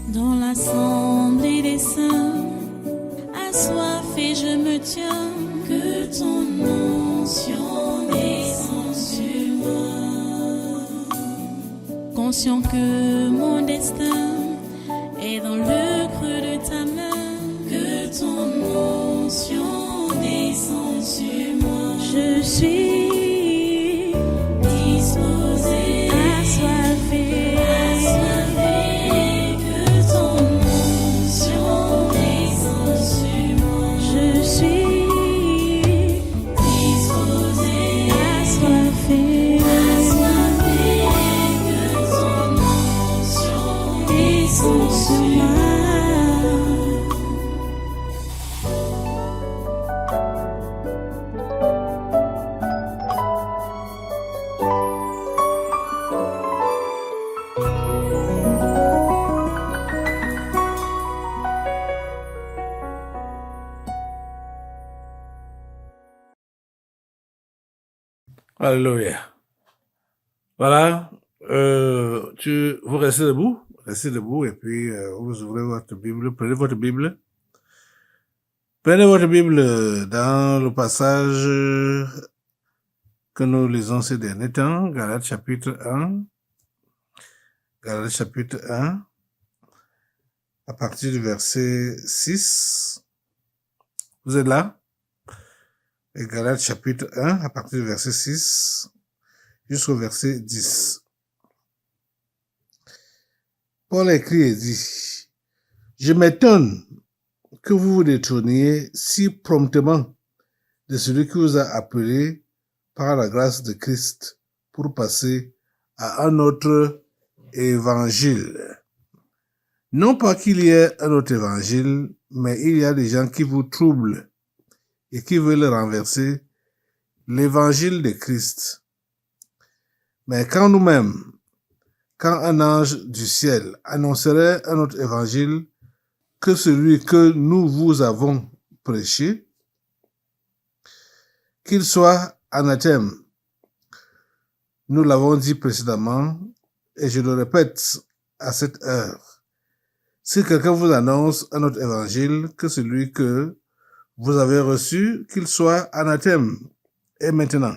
Dans l'assemblée des saints, assoiffé je me tiens, que ton onction descende sur moi. Conscient que mon destin est dans le creux de ta main, que ton onction descende sur moi. Je suis disposé, assoiffé, que ton onction descende sur moi. Je suis disposé, assoiffé, que ton onction descende sur moi. Alléluia. Voilà. Vous restez debout. Restez debout et puis vous ouvrez votre Bible. Prenez votre Bible. Prenez votre Bible dans le passage que nous lisons ces derniers temps. Galates chapitre 1. Galates chapitre 1. À partir du verset 6. Vous êtes là? Et Galates chapitre 1, à partir du verset 6 jusqu'au verset 10. Paul écrit et dit, « Je m'étonne que vous vous détourniez si promptement de celui qui vous a appelé par la grâce de Christ pour passer à un autre évangile. Non pas qu'il y ait un autre évangile, mais il y a des gens qui vous troublent et qui veulent renverser l'évangile de Christ. Mais quand nous-mêmes, quand un ange du ciel annoncerait un autre évangile que celui que nous vous avons prêché, qu'il soit anathème. Nous l'avons dit précédemment, et je le répète à cette heure. Si quelqu'un vous annonce un autre évangile que celui que vous avez reçu, qu'il soit anathème. Et maintenant,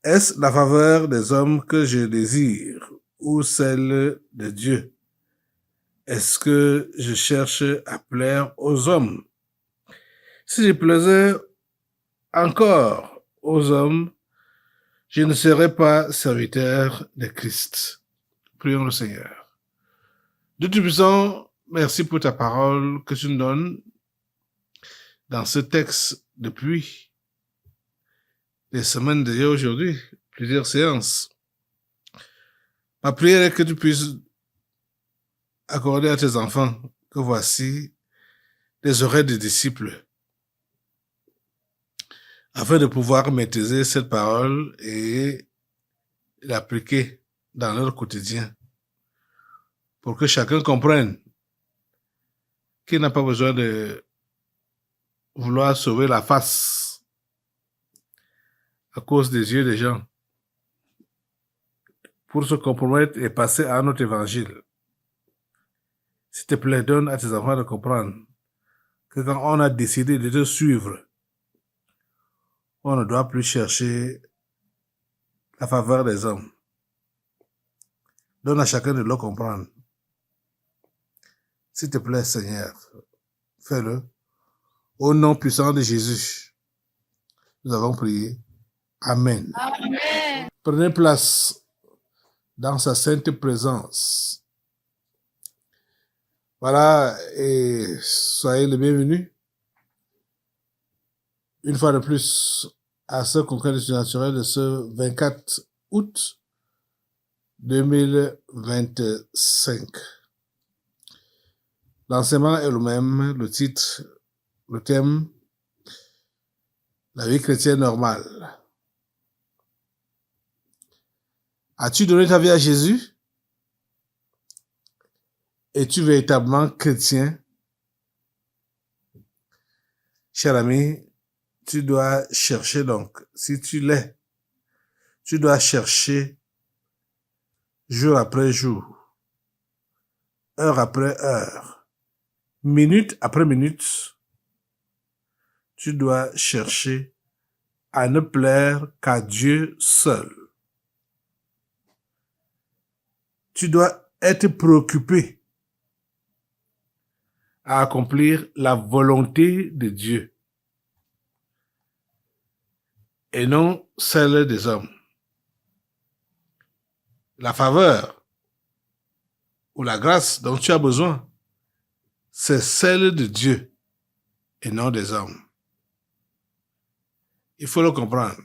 est-ce la faveur des hommes que je désire ou celle de Dieu? Est-ce que je cherche à plaire aux hommes? Si je plaisais encore aux hommes, je ne serais pas serviteur de Christ. Prions le Seigneur. Dieu Tout-Puissant, merci pour ta parole que tu nous donnes dans ce texte depuis des semaines déjà aujourd'hui, plusieurs séances. Ma prière est que tu puisses accorder à tes enfants que voici les oreilles des disciples afin de pouvoir maîtriser cette parole et l'appliquer dans leur quotidien pour que chacun comprenne qu'il n'a pas besoin de vouloir sauver la face à cause des yeux des gens pour se compromettre et passer à un autre évangile. S'il te plaît, donne à tes enfants de comprendre que quand on a décidé de te suivre, on ne doit plus chercher la faveur des hommes. Donne à chacun de le comprendre. S'il te plaît, Seigneur, fais-le. Au nom puissant de Jésus, nous avons prié. Amen. Amen. Prenez place dans sa sainte présence. Voilà, et soyez les bienvenus. Une fois de plus, à ce congrès du surnaturel de ce 24 août 2025. L'enseignement est le même, le titre, le thème, la vie chrétienne normale. As-tu donné ta vie à Jésus? Es-tu véritablement chrétien? Cher ami, tu dois chercher donc, si tu l'es, tu dois chercher jour après jour heure après heure, minute après minute, tu dois chercher à ne plaire qu'à Dieu seul. Tu dois être préoccupé à accomplir la volonté de Dieu et non celle des hommes. La faveur ou la grâce dont tu as besoin, c'est celle de Dieu et non des hommes. Il faut le comprendre.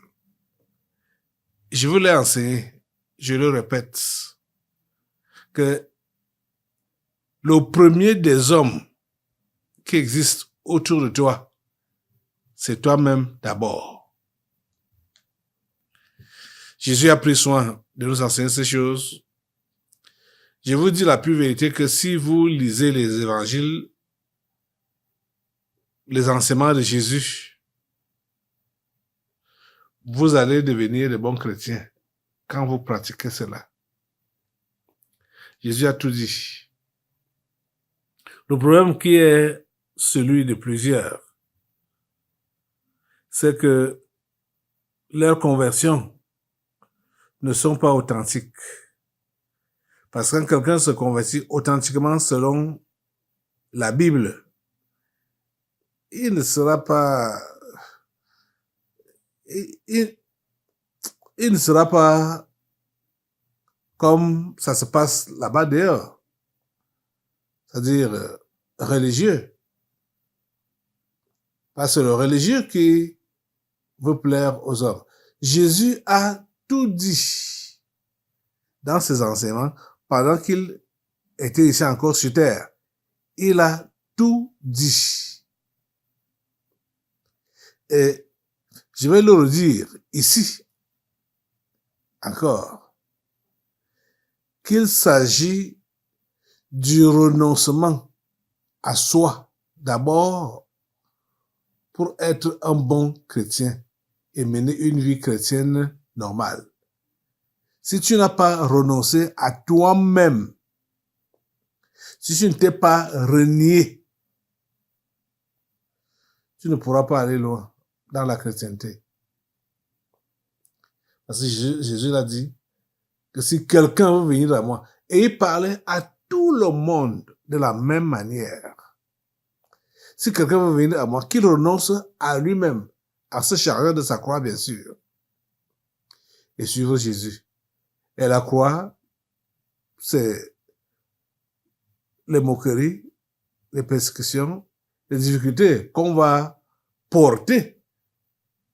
Je vous l'ai enseigné, je le répète, que le premier des hommes qui existent autour de toi, c'est toi-même d'abord. Jésus a pris soin de nous enseigner ces choses. Je vous dis la pure vérité que si vous lisez les évangiles, les enseignements de Jésus, vous allez devenir de bons chrétiens quand vous pratiquez cela. Jésus a tout dit. Le problème qui est celui de plusieurs, c'est que leurs conversions ne sont pas authentiques. Parce que quand quelqu'un se convertit authentiquement selon la Bible, il ne sera pas, il ne sera pas comme ça se passe là-bas dehors. C'est-à-dire religieux. Parce que le religieux qui veut plaire aux hommes. Jésus a tout dit dans ses enseignements pendant qu'il était ici encore sur terre. Il a tout dit. Et je vais le redire ici encore qu'il s'agit du renoncement à soi d'abord pour être un bon chrétien et mener une vie chrétienne normale. Si tu n'as pas renoncé à toi-même, si tu ne t'es pas renié, tu ne pourras pas aller loin dans la chrétienté. Parce que Jésus l'a dit que si quelqu'un veut venir à moi, et il parlait à tout le monde de la même manière. Si quelqu'un veut venir à moi, qu'il renonce à lui-même, à se charger de sa croix, bien sûr, et suivre Jésus. Et la croix, c'est les moqueries, les persécutions, les difficultés qu'on va porter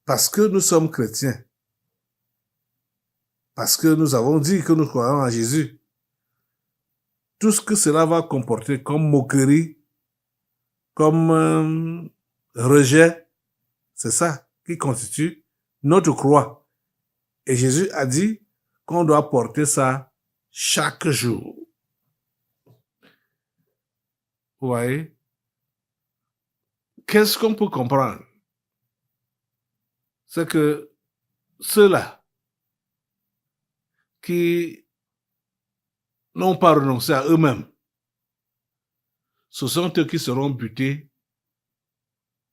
parce que nous sommes chrétiens. Parce que nous avons dit que nous croyons en Jésus. Tout ce que cela va comporter comme moquerie, comme rejet, c'est ça qui constitue notre croix. Et Jésus a dit qu'on doit porter ça chaque jour. Vous voyez? Qu'est-ce qu'on peut comprendre? C'est que ceux-là qui n'ont pas renoncé à eux-mêmes, ce sont eux qui seront butés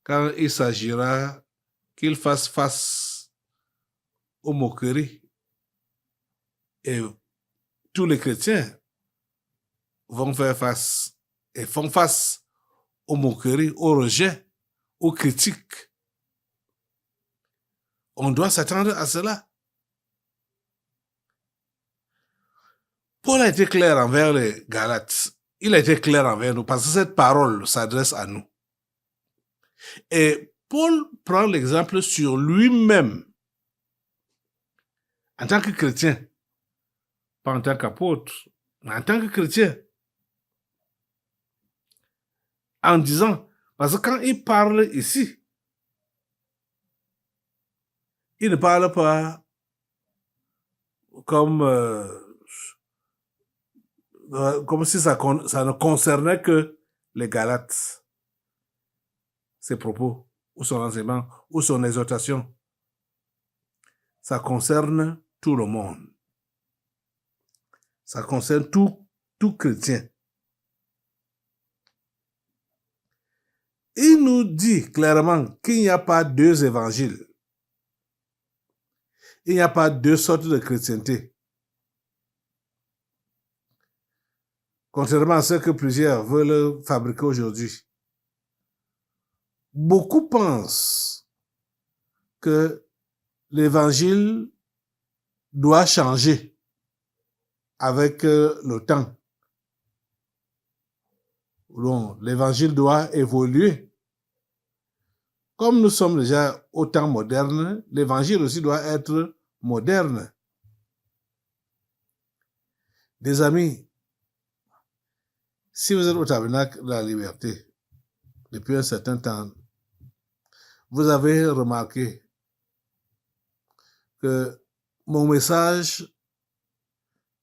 quand il s'agira qu'ils fassent face aux moqueries. Et tous les chrétiens vont faire face et font face aux moqueries, aux rejets, aux critiques. On doit s'attendre à cela. Paul a été clair envers les Galates. Il a été clair envers nous parce que cette parole s'adresse à nous. Et Paul prend l'exemple sur lui-même en tant que chrétien, pas en tant qu'apôtre, mais en tant que chrétien. En disant, parce que quand il parle ici, il ne parle pas comme si ça ne concernait que les Galates, ses propos, ou son enseignement, ou son exhortation. Ça concerne tout le monde. Ça concerne tout chrétien. il nous dit clairement qu'il n'y a pas deux évangiles. Il n'y a pas deux sortes de chrétienté. Contrairement à ce que plusieurs veulent fabriquer aujourd'hui. Beaucoup pensent que l'évangile doit changer avec le temps. Donc, l'évangile doit évoluer. Comme nous sommes déjà au temps moderne, l'évangile aussi doit être moderne. Des amis, si vous êtes au tabernacle de la liberté depuis un certain temps, vous avez remarqué que mon message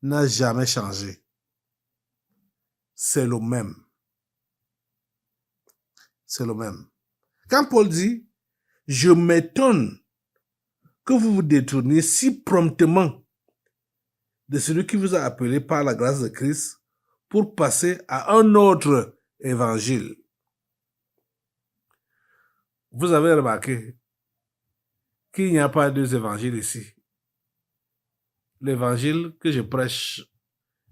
n'a jamais changé. C'est le même. C'est le même. Quand Paul dit, je m'étonne que vous vous détourniez si promptement de celui qui vous a appelé par la grâce de Christ pour passer à un autre évangile. Vous avez remarqué qu'il n'y a pas deux évangiles ici. L'évangile que je prêche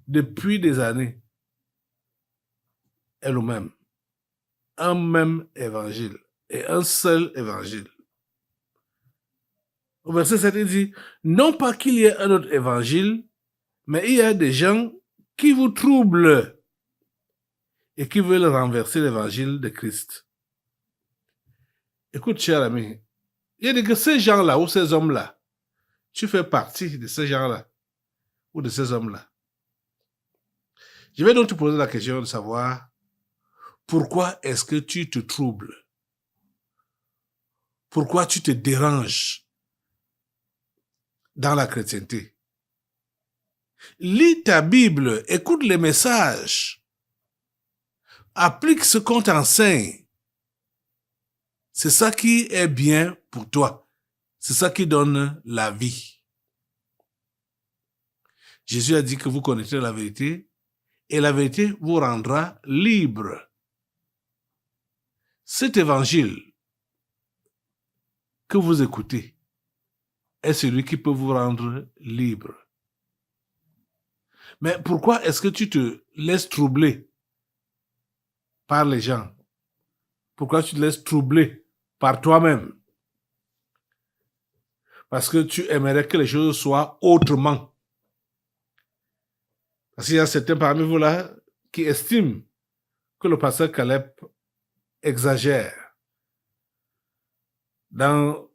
depuis des années est le même. Un même évangile et un seul évangile. Au verset 7, il dit, non pas qu'il y ait un autre évangile, mais il y a des gens qui vous troublent et qui veulent renverser l'évangile de Christ. Écoute, cher ami, il y a que ces gens-là ou ces hommes-là, tu fais partie de ces gens-là ou de ces hommes-là. Je vais donc te poser la question de savoir pourquoi est-ce que tu te troubles? Pourquoi tu te déranges dans la chrétienté? Lis ta Bible, écoute les messages, applique ce qu'on t'enseigne. C'est ça qui est bien pour toi. C'est ça qui donne la vie. Jésus a dit que vous connaîtrez la vérité et la vérité vous rendra libre. Cet évangile que vous écoutez est celui qui peut vous rendre libre. Mais pourquoi est-ce que tu te laisses troubler par les gens? Pourquoi tu te laisses troubler par toi-même? Parce que tu aimerais que les choses soient autrement. Parce qu'il y a certains parmi vous là qui estiment que le pasteur Caleb exagère dans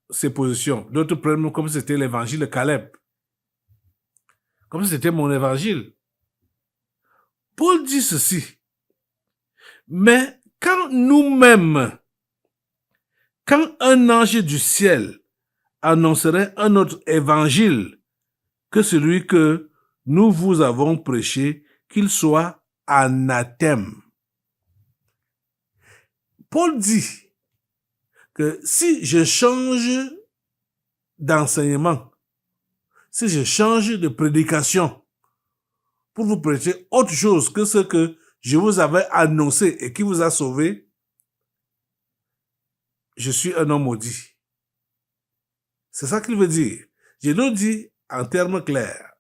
ses positions. D'autres prennent comme si c'était l'évangile de Caleb. Comme si c'était mon évangile. Paul dit ceci. Mais quand nous-mêmes, quand un ange du ciel annoncerait un autre évangile que celui que nous vous avons prêché, qu'il soit anathème. Paul dit que si je change d'enseignement, si je change de prédication pour vous prêcher autre chose que ce que je vous avais annoncé et qui vous a sauvé, je suis un homme maudit. C'est ça qu'il veut dire. Je le dis en termes clairs,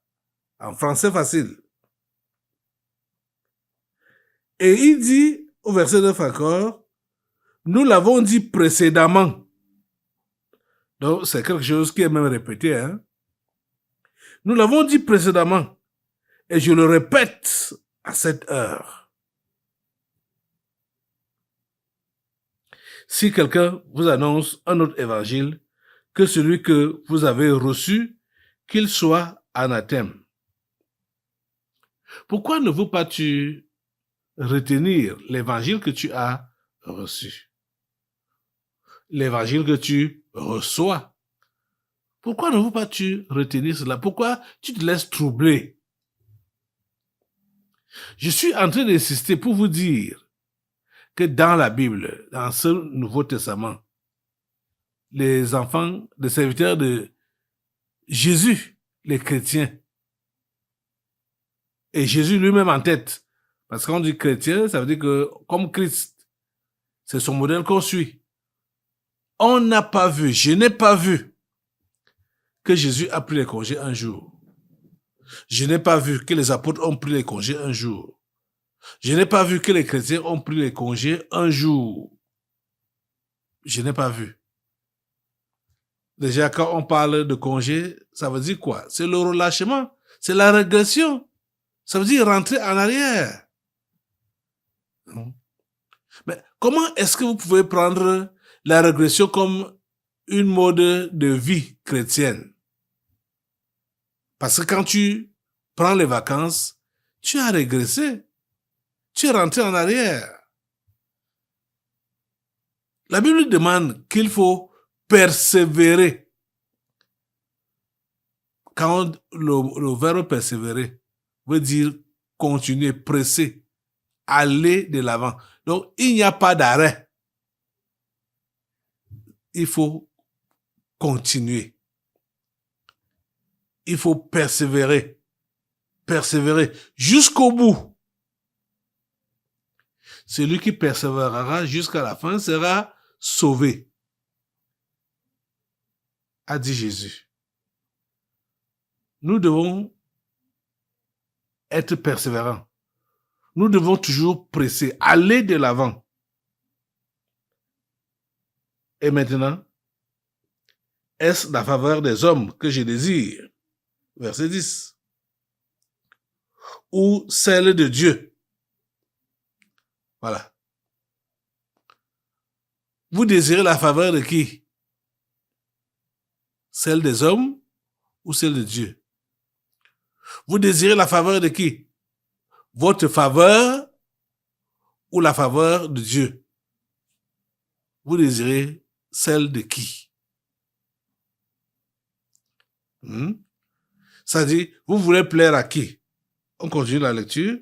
en français facile. Et il dit au verset 9 encore, nous l'avons dit précédemment. Donc c'est quelque chose qui est même répété. Hein? Nous l'avons dit précédemment. Et je le répète à cette heure. Si quelqu'un vous annonce un autre évangile que celui que vous avez reçu, qu'il soit anathème. Pourquoi ne veux pas tu retenir l'évangile que tu as reçu? L'évangile que tu reçois. Pourquoi ne veux pas tu retenir cela? Pourquoi tu te laisses troubler? Je suis en train d'insister pour vous dire que dans la Bible, dans ce Nouveau Testament, les enfants, les serviteurs de Jésus, les chrétiens, et Jésus lui-même en tête, parce qu'on dit chrétien, ça veut dire que comme Christ, C'est son modèle qu'on suit. On n'a pas vu, je n'ai pas vu que Jésus a pris les congés un jour. Je n'ai pas vu que les apôtres ont pris les congés un jour. Je n'ai pas vu que les chrétiens ont pris les congés un jour. Je n'ai pas vu. Déjà, quand on parle de congé, ça veut dire quoi? C'est le relâchement. C'est la régression. Ça veut dire rentrer en arrière. Mais comment est-ce que vous pouvez prendre la régression comme une mode de vie chrétienne? Parce que quand tu prends les vacances, tu as régressé. Tu es rentré en arrière. La Bible demande qu'il faut persévérer. Quand le verbe persévérer veut dire continuer, presser, aller de l'avant. Donc, il n'y a pas d'arrêt. Il faut continuer. Il faut persévérer. Persévérer jusqu'au bout. Celui qui persévérera jusqu'à la fin sera sauvé, a dit Jésus. Nous devons être persévérants. Nous devons toujours presser, aller de l'avant. Et maintenant, est-ce la faveur des hommes que je désire? Verset 10. Ou celle de Dieu? Voilà. Vous désirez la faveur de qui? Celle des hommes ou celle de Dieu? Vous désirez la faveur de qui? Votre faveur ou la faveur de Dieu? Vous désirez celle de qui? Ça dit, vous voulez plaire à qui? On continue la lecture.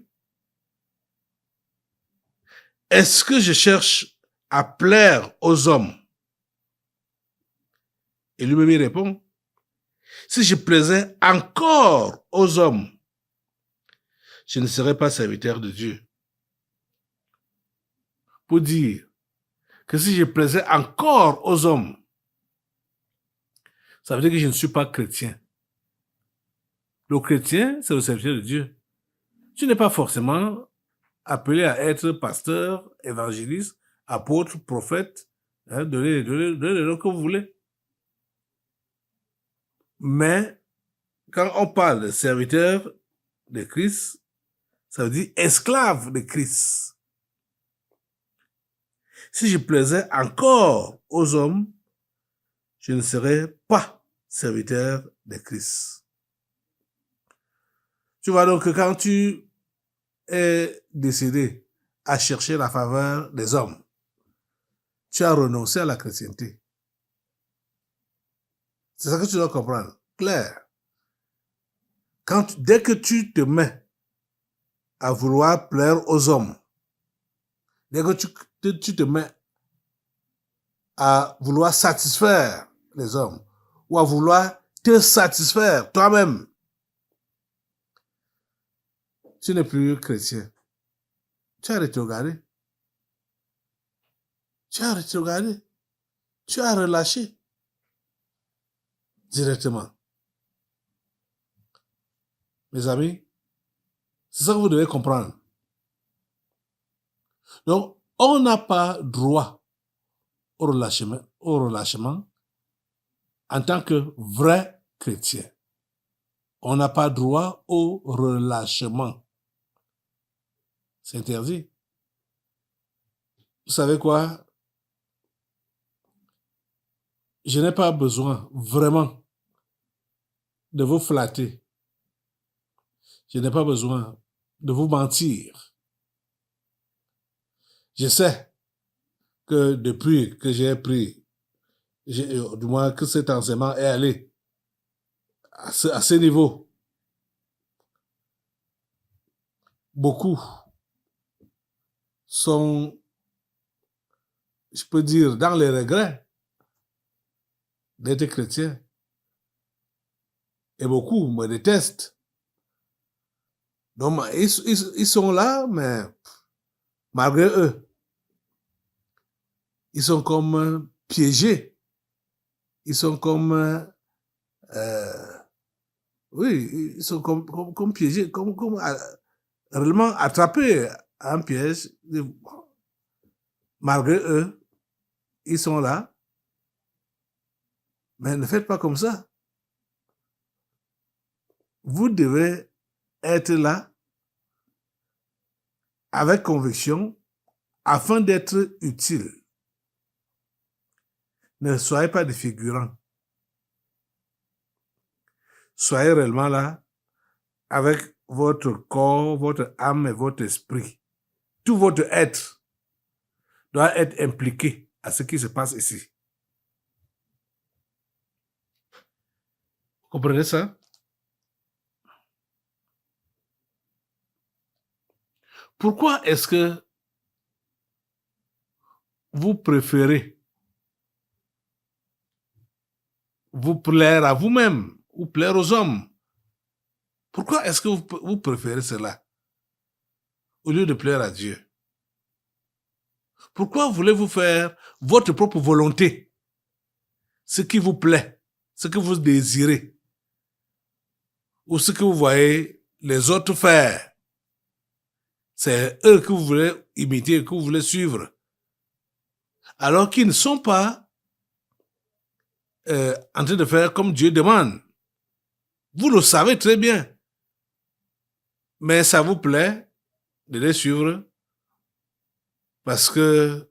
Est-ce que je cherche à plaire aux hommes? Et lui-même il répond, si je plaisais encore aux hommes, je ne serais pas serviteur de Dieu. Pour dire que si je plaisais encore aux hommes, ça veut dire que je ne suis pas chrétien. Le chrétien, c'est le serviteur de Dieu. Tu n'es pas forcément appelé à être pasteur, évangéliste, apôtre, prophète, donnez le nom que vous voulez. Mais quand on parle de serviteur de Christ, ça veut dire esclave de Christ. Si je plaisais encore aux hommes, je ne serais pas serviteur de Christ. Tu vois donc que quand tu es décidé à chercher la faveur des hommes, tu as renoncé à la chrétienté. C'est ça que tu dois comprendre. Clair. Dès que tu te mets à vouloir plaire aux hommes, dès que tu te mets à vouloir satisfaire les hommes, ou à vouloir te satisfaire toi-même, tu n'es plus chrétien. Tu as rétrogradé. Tu as rétrogradé. Tu as relâché. Directement. Mes amis, c'est ça que vous devez comprendre. Donc, on n'a pas droit au relâchement en tant que vrai chrétien. On n'a pas droit au relâchement. C'est interdit. Vous savez quoi? Je n'ai pas besoin vraiment de vous flatter. Je n'ai pas besoin de vous mentir. Je sais que depuis que j'ai pris, du moins que cet enseignement est allé à ce niveau, beaucoup sont, je peux dire, dans les regrets d'être chrétien. Et beaucoup me détestent. Donc, ils sont là, mais malgré eux, ils sont comme piégés. Ils sont comme... oui, ils sont comme piégés, comme réellement attrapés à un piège. Malgré eux, ils sont là. Mais ne faites pas comme ça. Vous devez être là avec conviction afin d'être utile. Ne soyez pas des figurants. Soyez réellement là avec votre corps, votre âme et votre esprit. Tout votre être doit être impliqué à ce qui se passe ici. Vous comprenez ça? Pourquoi est-ce que vous préférez vous plaire à vous-même ou plaire aux hommes? Pourquoi est-ce que vous préférez cela au lieu de plaire à Dieu? Pourquoi voulez-vous faire votre propre volonté, ce qui vous plaît, ce que vous désirez, ou ce que vous voyez les autres faire? C'est eux que vous voulez imiter, que vous voulez suivre, alors qu'ils ne sont pas en train de faire comme Dieu demande. Vous le savez très bien, mais ça vous plaît de les suivre parce que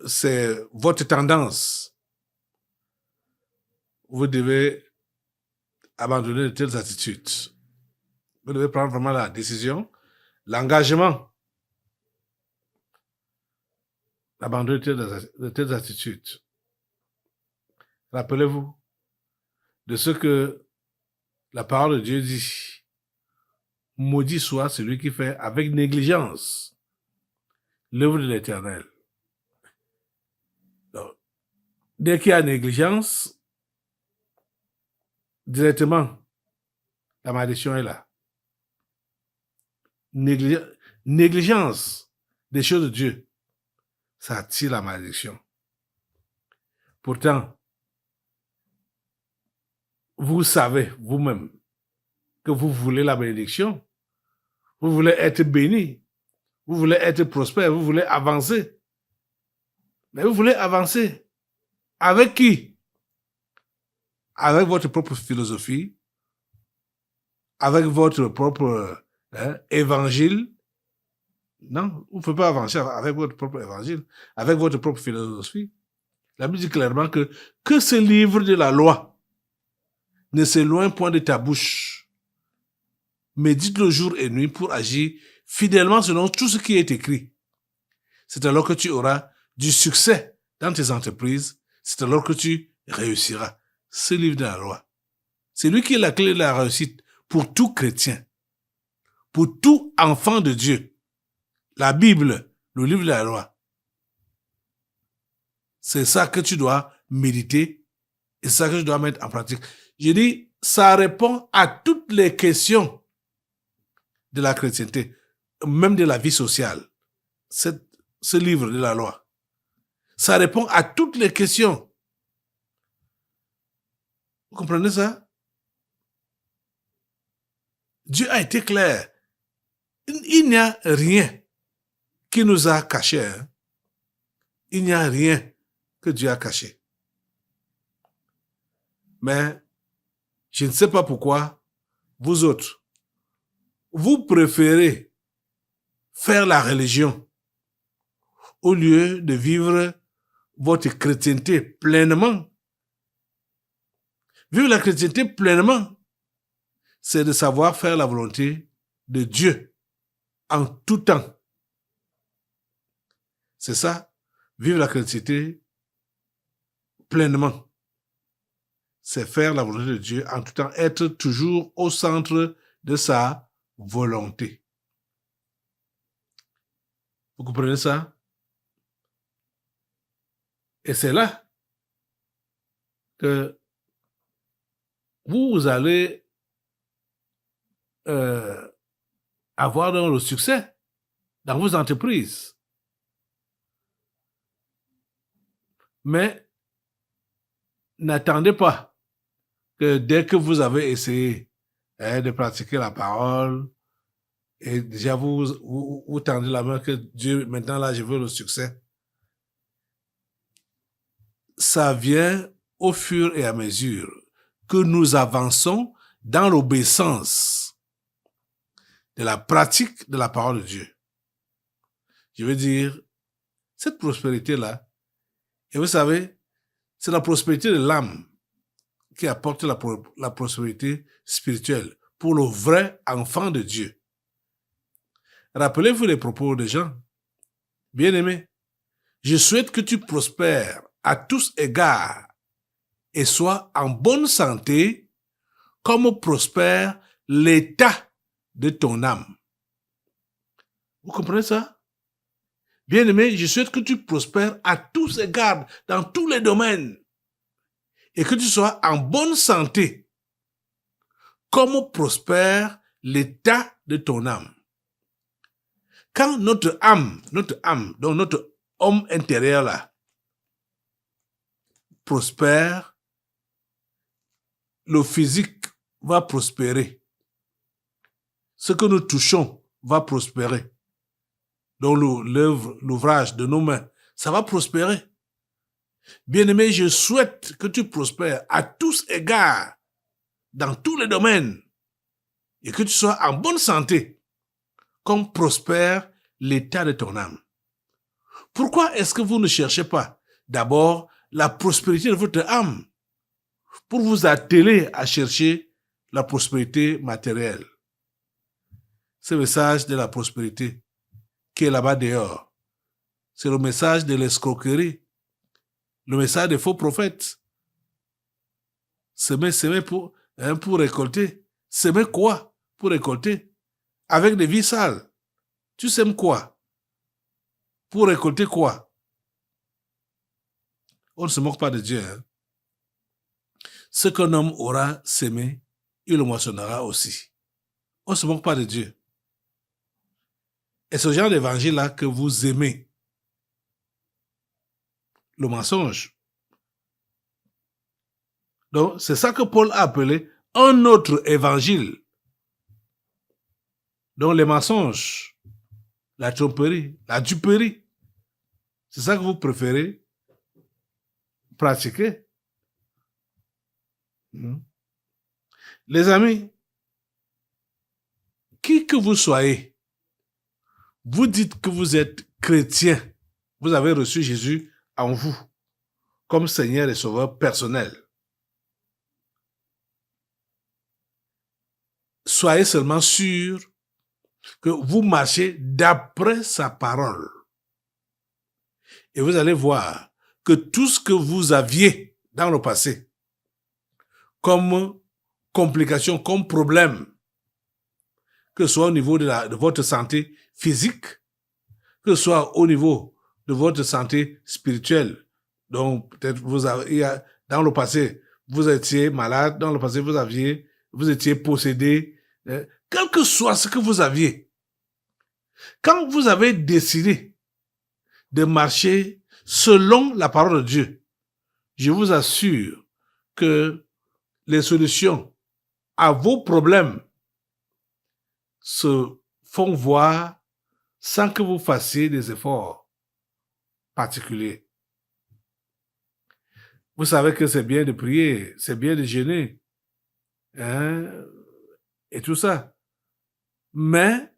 c'est votre tendance. Vous devez abandonner de telles attitudes. Vous devez prendre vraiment la décision, l'engagement, d'abandonner de telles attitudes. Rappelez-vous de ce que la parole de Dieu dit. Maudit soit celui qui fait avec négligence l'œuvre de l'Éternel. Donc, dès qu'il y a négligence, directement, la malédiction est là. Négligence des choses de Dieu, ça attire la malédiction. Pourtant, vous savez vous-même que vous voulez la bénédiction, vous voulez être béni, vous voulez être prospère, vous voulez avancer. Mais vous voulez avancer avec qui? Avec votre propre philosophie, avec votre propre évangile. Non, vous ne pouvez pas avancer avec votre propre évangile, avec votre propre philosophie. La Bible dit clairement que ce livre de la loi ne s'éloigne point de ta bouche. Médite-le jour et nuit pour agir fidèlement selon tout ce qui est écrit. C'est alors que tu auras du succès dans tes entreprises. C'est alors que tu réussiras. Ce livre de la loi, c'est lui qui est la clé de la réussite pour tout chrétien, pour tout enfant de Dieu. La Bible, le livre de la loi, c'est ça que tu dois méditer et c'est ça que tu dois mettre en pratique. Je dis, ça répond à toutes les questions de la chrétienté, même de la vie sociale. Ce livre de la loi, ça répond à toutes les questions. Vous comprenez ça? Dieu a été clair. Il n'y a rien qui nous a caché. Hein? Il n'y a rien que Dieu a caché. Mais je ne sais pas pourquoi, vous autres, vous préférez faire la religion au lieu de vivre votre chrétienté pleinement. Vivre la chrétienté pleinement, c'est de savoir faire la volonté de Dieu en tout temps. C'est ça, vivre la chrétienté pleinement. C'est faire la volonté de Dieu en tout temps, être toujours au centre de sa volonté. Vous comprenez ça? Et c'est là que vous allez avoir donc le succès dans vos entreprises. Mais n'attendez pas que dès que vous avez essayé de pratiquer la parole, et déjà vous tendez la main que Dieu, maintenant là, je veux le succès. Ça vient au fur et à mesure que nous avançons dans l'obéissance de la pratique de la parole de Dieu. Je veux dire, cette prospérité-là, et vous savez, c'est la prospérité de l'âme qui apporte la prospérité spirituelle pour le vrai enfant de Dieu. Rappelez-vous les propos de Jean. Bien-aimé, je souhaite que tu prospères à tous égards et sois en bonne santé comme prospère l'état de ton âme. Vous comprenez ça? Bien-aimé, je souhaite que tu prospères à tous égards dans tous les domaines et que tu sois en bonne santé comme prospère l'état de ton âme. Quand notre âme, donc notre homme intérieur là, prospère, le physique va prospérer. Ce que nous touchons va prospérer. Donc l'ouvrage de nos mains, ça va prospérer. Bien-aimé, je souhaite que tu prospères à tous égards, dans tous les domaines, et que tu sois en bonne santé, comme prospère l'état de ton âme. Pourquoi est-ce que vous ne cherchez pas d'abord la prospérité de votre âme pour vous atteler à chercher la prospérité matérielle? Ce message de la prospérité qui est là-bas dehors, c'est le message de l'escroquerie, le message des faux prophètes. Semer pour récolter. Semer quoi pour récolter? Avec des vies sales. Tu sèmes quoi? Pour récolter quoi? On ne se moque pas de Dieu. Hein? Ce qu'un homme aura sémé, il le moissonnera aussi. On ne se moque pas de Dieu. Et ce genre d'évangile-là que vous aimez, le mensonge. Donc, c'est ça que Paul a appelé un autre évangile. Donc, les mensonges, la tromperie, la duperie, c'est ça que vous préférez pratiquer. Les amis, qui que vous soyez, vous dites que vous êtes chrétien, vous avez reçu Jésus en vous comme Seigneur et Sauveur personnel. Soyez seulement sûr que vous marchez d'après sa parole. Et vous allez voir que tout ce que vous aviez dans le passé, comme complication, comme problème, que ce soit au niveau de votre santé physique, que ce soit au niveau de votre santé spirituelle. Donc, peut-être dans le passé, vous étiez malade, dans le passé, vous étiez possédé. Quel que soit ce que vous aviez, quand vous avez décidé de marcher selon la parole de Dieu, je vous assure que les solutions à vos problèmes se font voir sans que vous fassiez des efforts particuliers. Vous savez que c'est bien de prier, c'est bien de jeûner, hein, et tout ça. Mais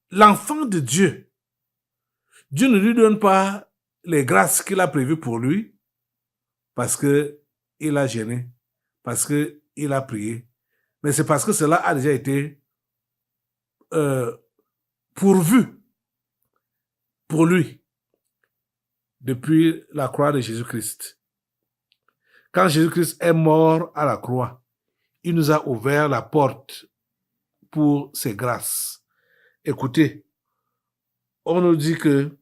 l'enfant de Dieu, Dieu ne lui donne pas les grâces qu'il a prévues pour lui parce qu'il a jeûné, parce qu'il a prié. Mais c'est parce que cela a déjà été pourvu pour lui depuis la croix de Jésus-Christ. Quand Jésus-Christ est mort à la croix, il nous a ouvert la porte pour ses grâces. Écoutez, on nous dit que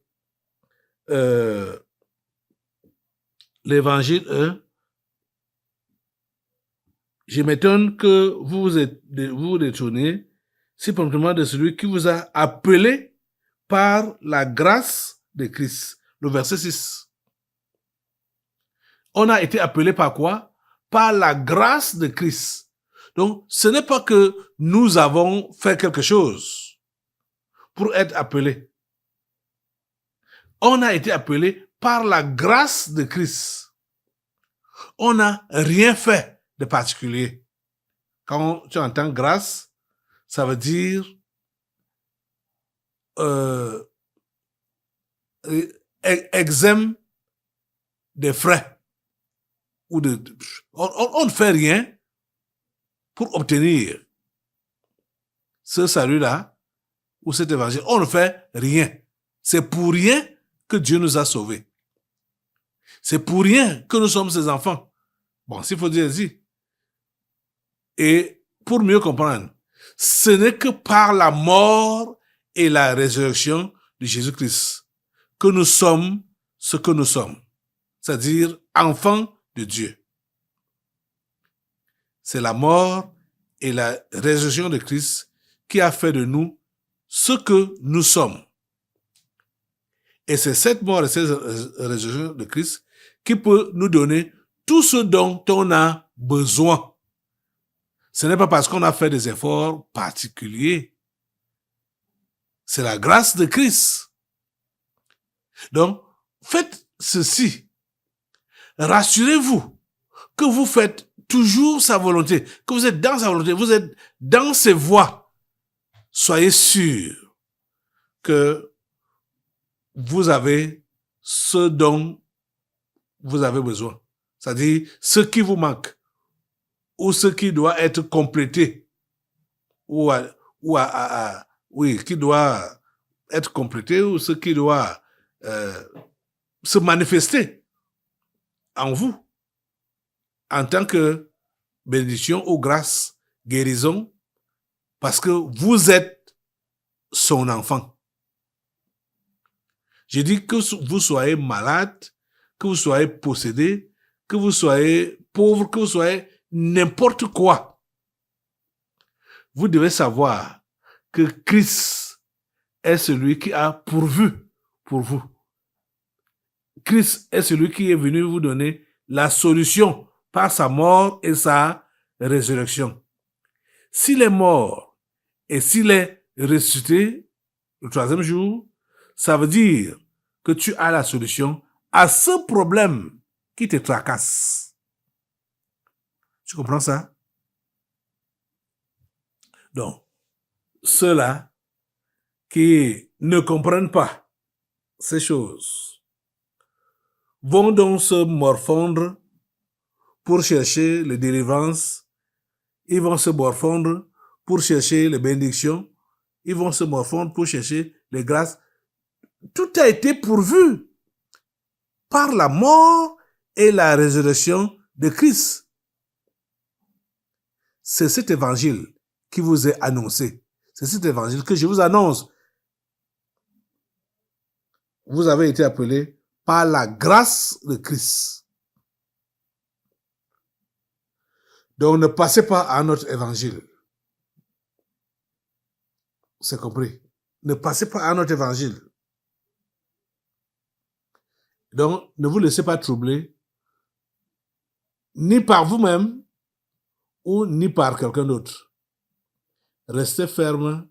l'évangile 1, je m'étonne que vous vous détourniez si promptement de celui qui vous a appelé par la grâce de Christ. Le verset 6. On a été appelé par quoi? Par la grâce de Christ. Donc, ce n'est pas que nous avons fait quelque chose pour être appelés. On a été appelé par la grâce de Christ. On n'a rien fait de particulier. Quand tu entends grâce, ça veut dire exempt des frais. On ne fait rien pour obtenir ce salut-là ou cet évangile. On ne fait rien. C'est pour rien que Dieu nous a sauvés. C'est pour rien que nous sommes ses enfants. Bon, s'il faut dire ainsi. Et pour mieux comprendre, ce n'est que par la mort et la résurrection de Jésus-Christ que nous sommes ce que nous sommes, c'est-à-dire enfants de Dieu. C'est la mort et la résurrection de Christ qui a fait de nous ce que nous sommes. Et c'est cette mort et cette résurrection de Christ qui peut nous donner tout ce dont on a besoin. Ce n'est pas parce qu'on a fait des efforts particuliers. C'est la grâce de Christ. Donc, faites ceci. Rassurez-vous que vous faites toujours sa volonté, que vous êtes dans sa volonté, vous êtes dans ses voies. Soyez sûrs que vous avez ce dont vous avez besoin. C'est-à-dire ce qui vous manque ou ce qui doit être complété qui doit être complété ou ce qui doit se manifester en vous en tant que bénédiction ou grâce, guérison, parce que vous êtes son enfant. Je dis que vous soyez malade, que vous soyez possédé, que vous soyez pauvre, que vous soyez n'importe quoi. Vous devez savoir que Christ est celui qui a pourvu pour vous. Christ est celui qui est venu vous donner la solution par sa mort et sa résurrection. S'il est mort et s'il est ressuscité le troisième jour, ça veut dire que tu as la solution à ce problème qui te tracasse. Tu comprends ça? Donc, ceux-là qui ne comprennent pas ces choses vont donc se morfondre pour chercher les délivrances, ils vont se morfondre pour chercher les bénédictions, ils vont se morfondre pour chercher les grâces. Tout a été pourvu par la mort et la résurrection de Christ. C'est cet évangile qui vous est annoncé. C'est cet évangile que je vous annonce. Vous avez été appelés par la grâce de Christ. Donc ne passez pas à notre évangile. C'est compris. Ne passez pas à notre évangile. Donc ne vous laissez pas troubler, ni par vous-même, ou ni par quelqu'un d'autre. Restez ferme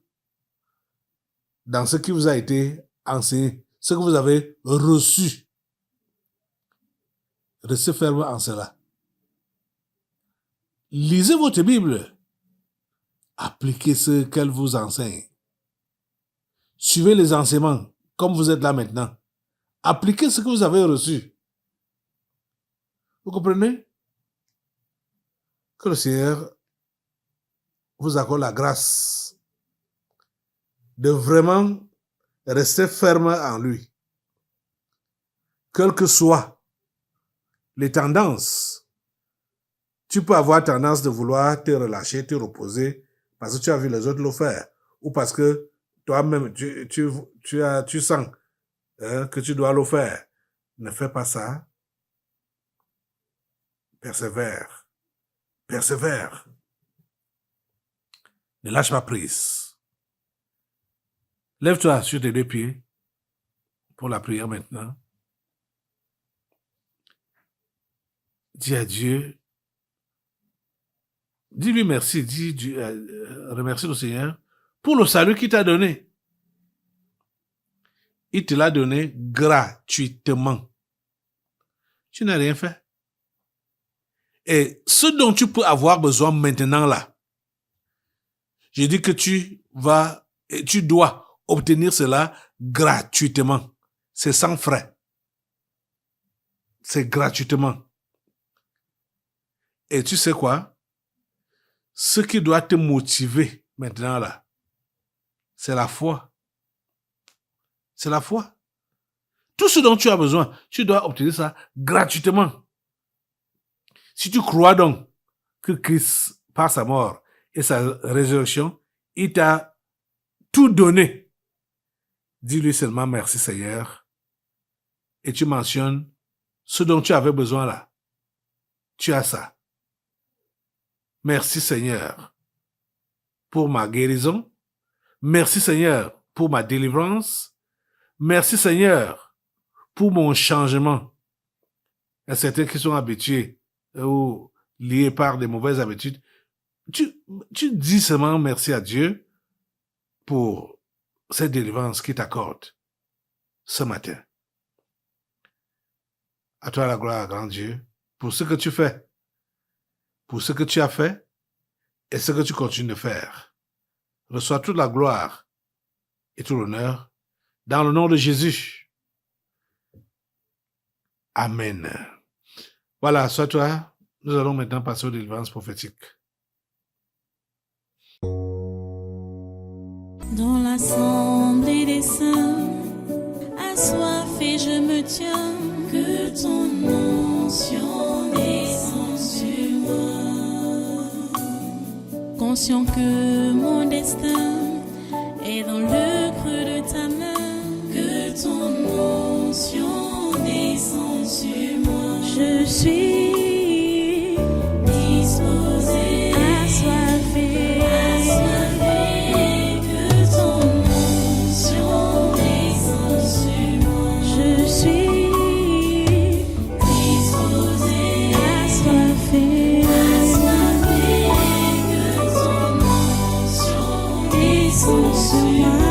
dans ce qui vous a été enseigné, ce que vous avez reçu. Restez ferme en cela. Lisez votre Bible. Appliquez ce qu'elle vous enseigne. Suivez les enseignements comme vous êtes là maintenant. Appliquez ce que vous avez reçu. Vous comprenez? Que le Seigneur vous accorde la grâce de vraiment rester ferme en lui. Quelles que soient les tendances, tu peux avoir tendance de vouloir te relâcher, te reposer, parce que tu as vu les autres le faire, ou parce que toi-même, tu sens que tu dois le faire. Ne fais pas ça. Persévère. Persévère. Ne lâche pas prise. Lève-toi sur tes deux pieds pour la prière maintenant. dis à Dieu, dis-lui merci, remercie le Seigneur pour le salut qu'il t'a donné. Il te l'a donné gratuitement. Tu n'as rien fait. Et ce dont tu peux avoir besoin maintenant là, je dis que tu dois obtenir cela gratuitement. C'est sans frais. C'est gratuitement. Et tu sais quoi? Ce qui doit te motiver maintenant là, c'est la foi. C'est la foi. Tout ce dont tu as besoin, tu dois obtenir ça gratuitement. Si tu crois donc que Christ, par sa mort et sa résurrection, il t'a tout donné, dis-lui seulement merci Seigneur. Et tu mentionnes ce dont tu avais besoin là. Tu as ça. Merci Seigneur pour ma guérison. Merci Seigneur pour ma délivrance. Merci Seigneur pour mon changement. Il y a certains qui sont habitués ou liés par des mauvaises habitudes. Tu dis seulement merci à Dieu pour cette délivrance qu'il t'accorde ce matin. À toi la gloire, grand Dieu, pour ce que tu fais, pour ce que tu as fait et ce que tu continues de faire. Reçois toute la gloire et tout l'honneur dans le nom de Jésus. Amen. Voilà, soit toi, nous allons maintenant passer aux délivrances prophétiques. Dans l'assemblée des saints, assoiffé je me tiens, que ton onction descende sur moi. Conscient que mon destin est dans le creux de ta main, que ton onction descende sur moi. Je suis disposé, assoiffé, que ton onction descende sur moi. Je suis disposé, assoiffé, que ton onction descende sur moi.